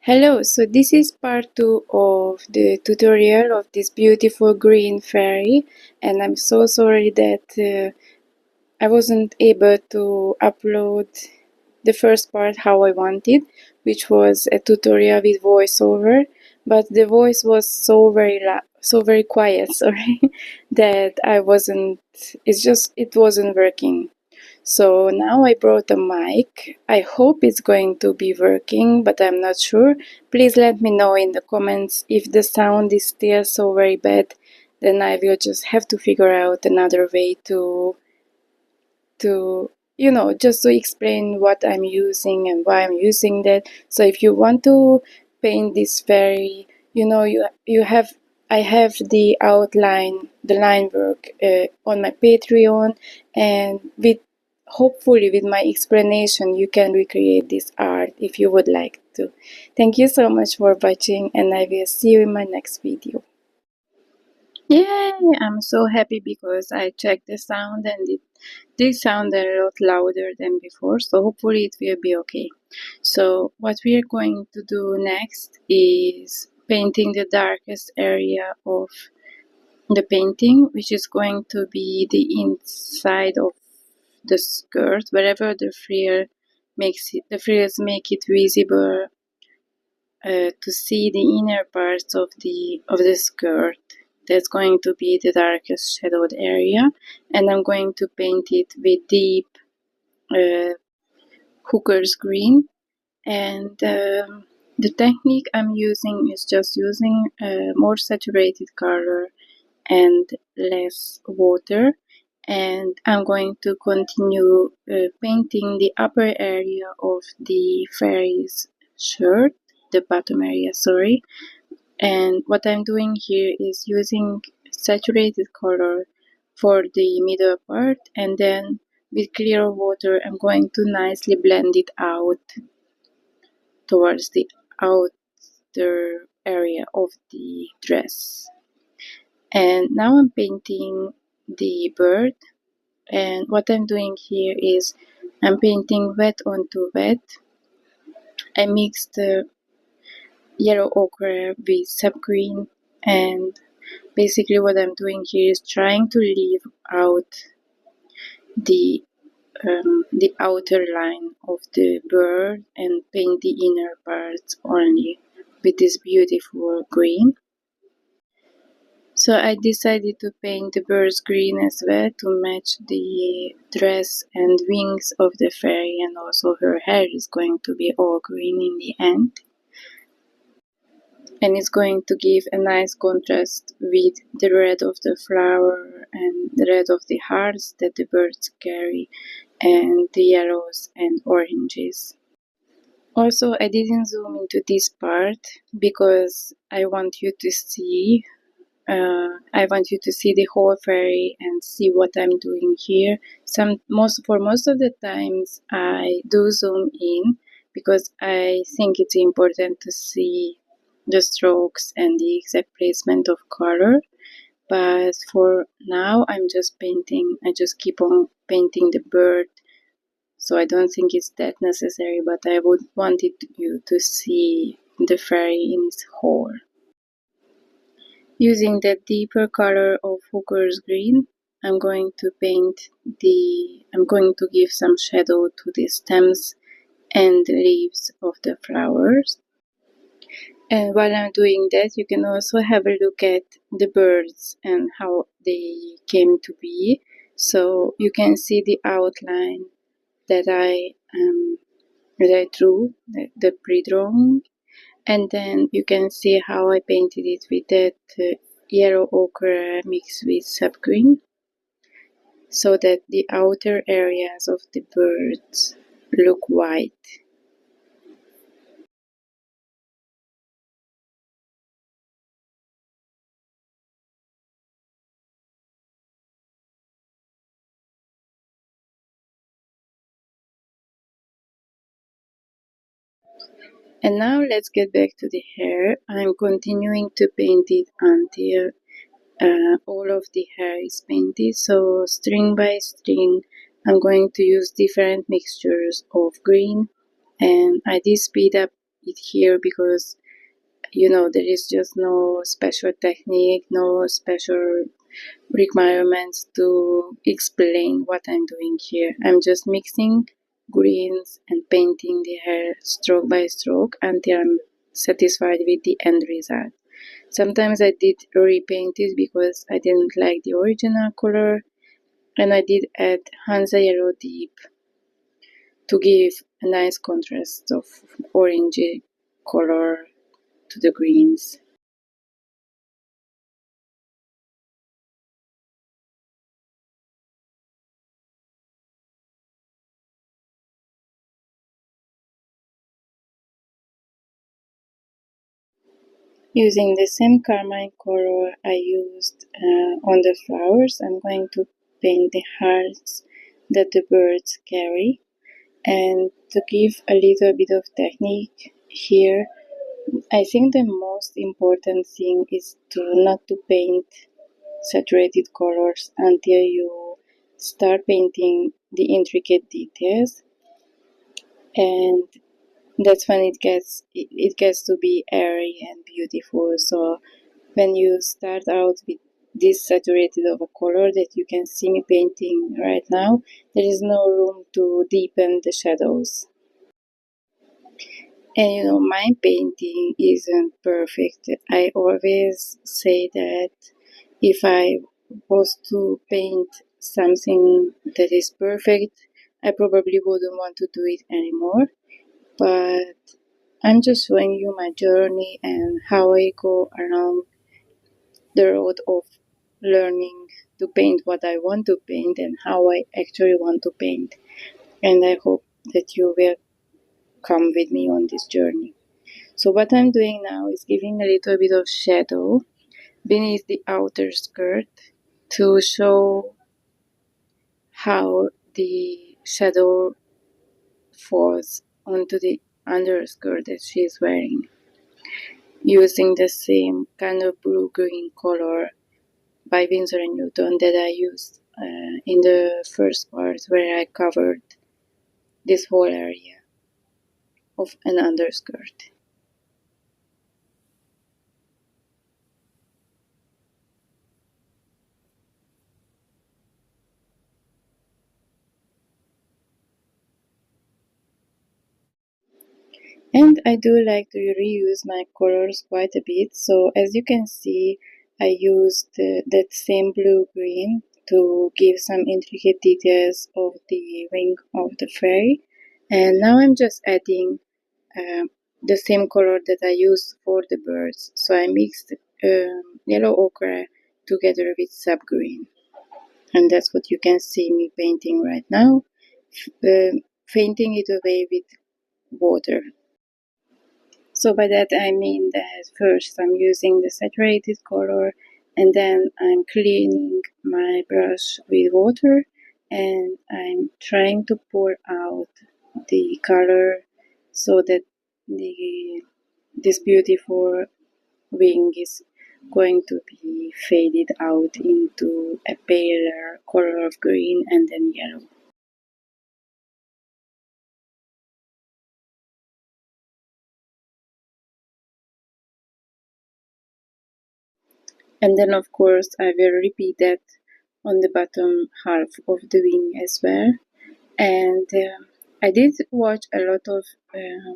Hello, so this is part 2 of the tutorial of this beautiful green fairy, and I'm so sorry that I wasn't able to upload the first part how I wanted, which was a tutorial with voiceover, but the voice was so very quiet, sorry, that it wasn't working. So now I brought a mic. I hope it's going to be working, but I'm not sure. Please let me know in the comments if the sound is still so very bad. Then I will just have to figure out another way to just to explain what I'm using and why I'm using that. So if you want to paint this fairy, you have I have the outline, the line work on my Patreon, and hopefully with my explanation you can recreate this art if you would like to. Thank you so much for watching, and I will see you in my next video. Yay! I'm so happy because I checked the sound and it did sound a lot louder than before, so hopefully it will be okay. So what we are going to do next is painting the darkest area of the painting, which is going to be the inside of the skirt, wherever the frills make it visible to see the inner parts of the skirt. That's going to be the darkest shadowed area, and I'm going to paint it with deep hooker's green. And the technique I'm using is just using a more saturated color and less water, and I'm going to continue painting the upper area of the fairy's shirt, the bottom area, sorry. And what I'm doing here is using saturated color for the middle part, and then with clear water I'm going to nicely blend it out towards the outer area of the dress. And now I'm painting the bird, and what I'm doing here is I'm painting wet onto wet. I mixed the yellow ochre with sap green, and basically what I'm doing here is trying to leave out the outer line of the bird and paint the inner parts only with this beautiful green. So I decided to paint the bird's green as well to match the dress and wings of the fairy, and also her hair is going to be all green in the end. And it's going to give a nice contrast with the red of the flower and the red of the hearts that the birds carry, and the yellows and oranges. Also, I didn't zoom into this part because I want you to see the whole fairy and see what I'm doing here. For most of the times I do zoom in because I think it's important to see the strokes and the exact placement of color. But for now I'm just painting. I just keep on painting the bird, so I don't think it's that necessary, but I would wanted you to see the fairy in its whole. Using that deeper color of hooker's green, I'm going to give some shadow to the stems and the leaves of the flowers. And while I'm doing that, you can also have a look at the birds and how they came to be. So you can see the outline that I drew, the pre-drawing. And then you can see how I painted it with that yellow ochre mixed with sap green, so that the outer areas of the birds look white. And now let's get back to the hair. I'm continuing to paint it until all of the hair is painted. So string by string, I'm going to use different mixtures of green, and I did speed up it here because there is just no special technique, no special requirements to explain what I'm doing here. I'm just mixing greens and painting the hair stroke by stroke until I'm satisfied with the end result. Sometimes I did repaint it because I didn't like the original color, and I did add Hansa Yellow Deep to give a nice contrast of orangey color to the greens. Using the same Carmine color I used on the flowers, I'm going to paint the hearts that the birds carry. And to give a little bit of technique here, I think the most important thing is to not to paint saturated colors until you start painting the intricate details, and that's when it gets to be airy and beautiful. So when you start out with this saturated of a color that you can see me painting right now, there is no room to deepen the shadows. And my painting isn't perfect. I always say that if I was to paint something that is perfect, I probably wouldn't want to do it anymore. But I'm just showing you my journey and how I go around the road of learning to paint what I want to paint and how I actually want to paint. And I hope that you will come with me on this journey. So what I'm doing now is giving a little bit of shadow beneath the outer skirt to show how the shadow falls onto the underskirt that she's wearing, using the same kind of blue-green color by Winsor & Newton that I used in the first part where I covered this whole area of an underskirt. And I do like to reuse my colors quite a bit. So as you can see, I used that same blue-green to give some intricate details of the wing of the fairy. And now I'm just adding the same color that I used for the birds. So I mixed yellow ochre together with sap green. And that's what you can see me painting right now, painting it away with water. So by that I mean that first I'm using the saturated color, and then I'm cleaning my brush with water, and I'm trying to pour out the color so that this beautiful wing is going to be faded out into a paler color of green and then yellow. And then of course I will repeat that on the bottom half of the wing as well. And I did watch a lot of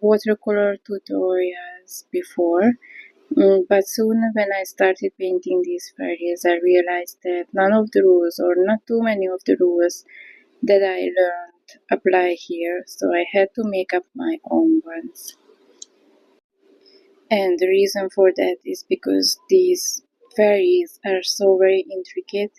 watercolor tutorials before, but soon when I started painting these fairies, I realized that none of the rules, or not too many of the rules that I learned, apply here, so I had to make up my own ones. And the reason for that is because these fairies are so very intricate.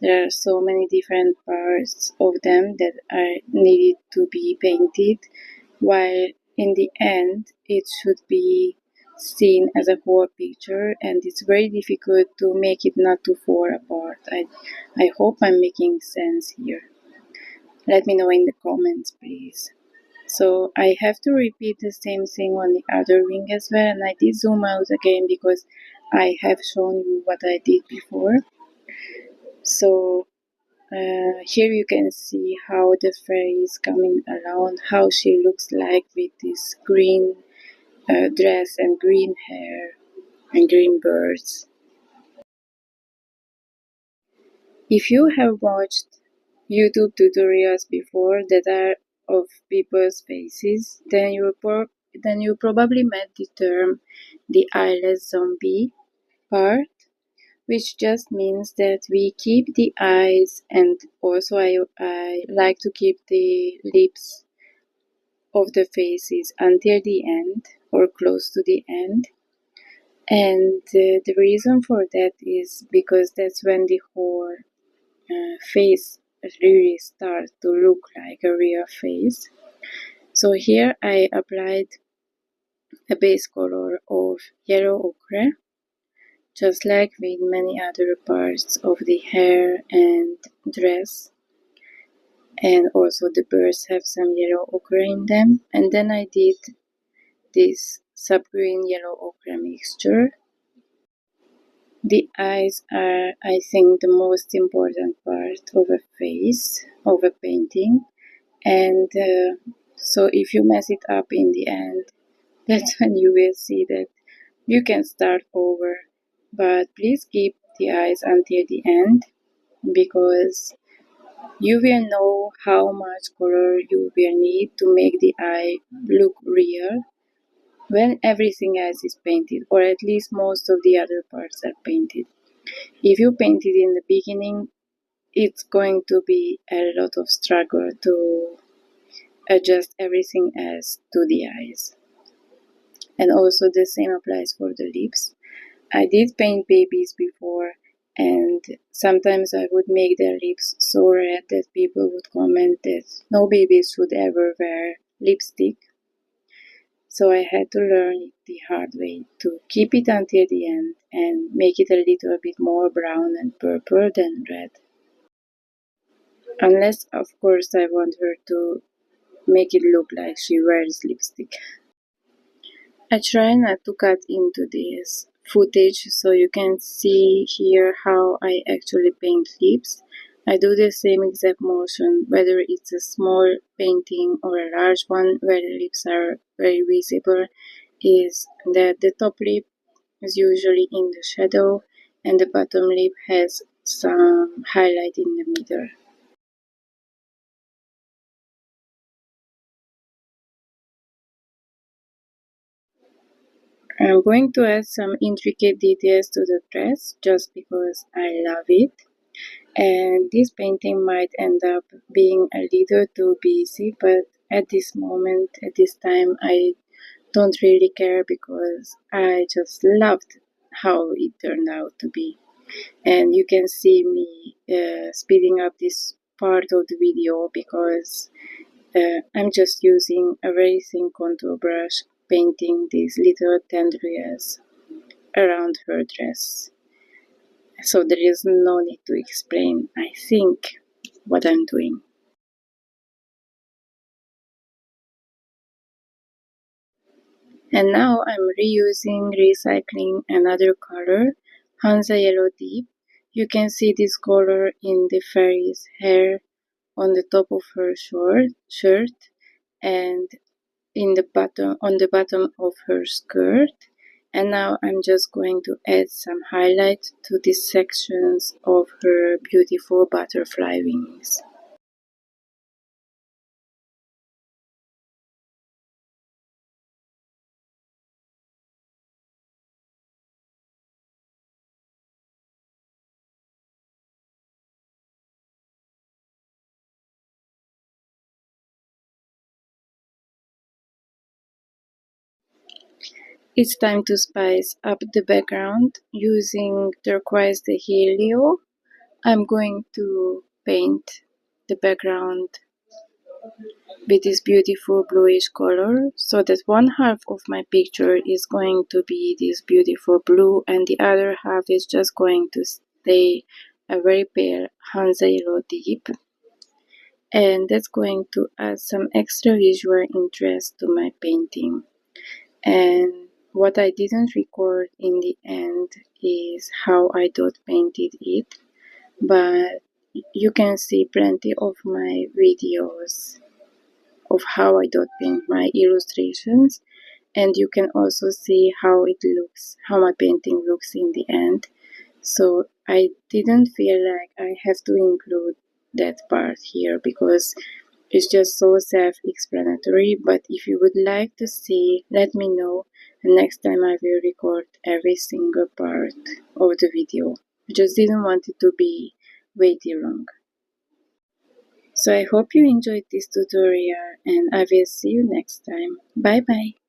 There are so many different parts of them that are needed to be painted, while in the end it should be seen as a whole picture, and it's very difficult to make it not to fall apart. I hope I'm making sense here. Let me know in the comments, please. So I have to repeat the same thing on the other wing as well, and I did zoom out again because I have shown you what I did before. So here you can see how the fairy is coming around, how she looks like with this green dress and green hair and green birds. If you have watched YouTube tutorials before that are of people's faces, then you probably met the term the eyeless zombie part, which just means that we keep the eyes, and also I like to keep the lips of the faces until the end or close to the end. And the reason for that is because that's when the whole face really starts to look like a real face. So here I applied a base color of yellow ochre, just like with many other parts of the hair and dress. And also the birds have some yellow ochre in them. And then I did this Sap Green yellow ochre mixture. The eyes are, I think, the most important part of a face, of a painting. And so if you mess it up in the end, that's when you will see that you can start over. But please keep the eyes until the end, because you will know how much color you will need to make the eye look real when everything else is painted, or at least most of the other parts are painted. If you paint it in the beginning, it's going to be a lot of struggle to adjust everything else to the eyes. And also the same applies for the lips. I did paint babies before, and sometimes I would make their lips so red that people would comment that no babies should ever wear lipstick. So I had to learn it the hard way, to keep it until the end and make it a little bit more brown and purple than red. Unless, of course, I want her to make it look like she wears lipstick. I try not to cut into this footage so you can see here how I actually paint lips. I do the same exact motion whether it's a small painting or a large one where the lips are very visible, is that the top lip is usually in the shadow and the bottom lip has some highlight in the middle. I'm going to add some intricate details to the dress just because I love it. And this painting might end up being a little too busy, but at this moment, at this time, I don't really care because I just loved how it turned out to be. And you can see me speeding up this part of the video because I'm just using a very thin contour brush, painting these little tendrils around her dress. So there is no need to explain, I think, what I'm doing. And now I'm recycling another color, Hansa Yellow Deep. You can see this color in the fairy's hair on the top of her shirt and on the bottom of her skirt. And now I'm just going to add some highlight to these sections of her beautiful butterfly wings. It's time to spice up the background using Turquoise the helio. I'm going to paint the background with this beautiful bluish color, so that one half of my picture is going to be this beautiful blue and the other half is just going to stay a very pale Hansa Yellow Deep. And that's going to add some extra visual interest to my painting. And what I didn't record in the end is how I dot painted it, but you can see plenty of my videos of how I dot paint my illustrations, and you can also see how it looks, how my painting looks in the end. So I didn't feel like I have to include that part here because it's just so self-explanatory. But if you would like to see, let me know, and next time I will record every single part of the video. I just didn't want it to be way too long. So I hope you enjoyed this tutorial, and I will see you next time. Bye bye.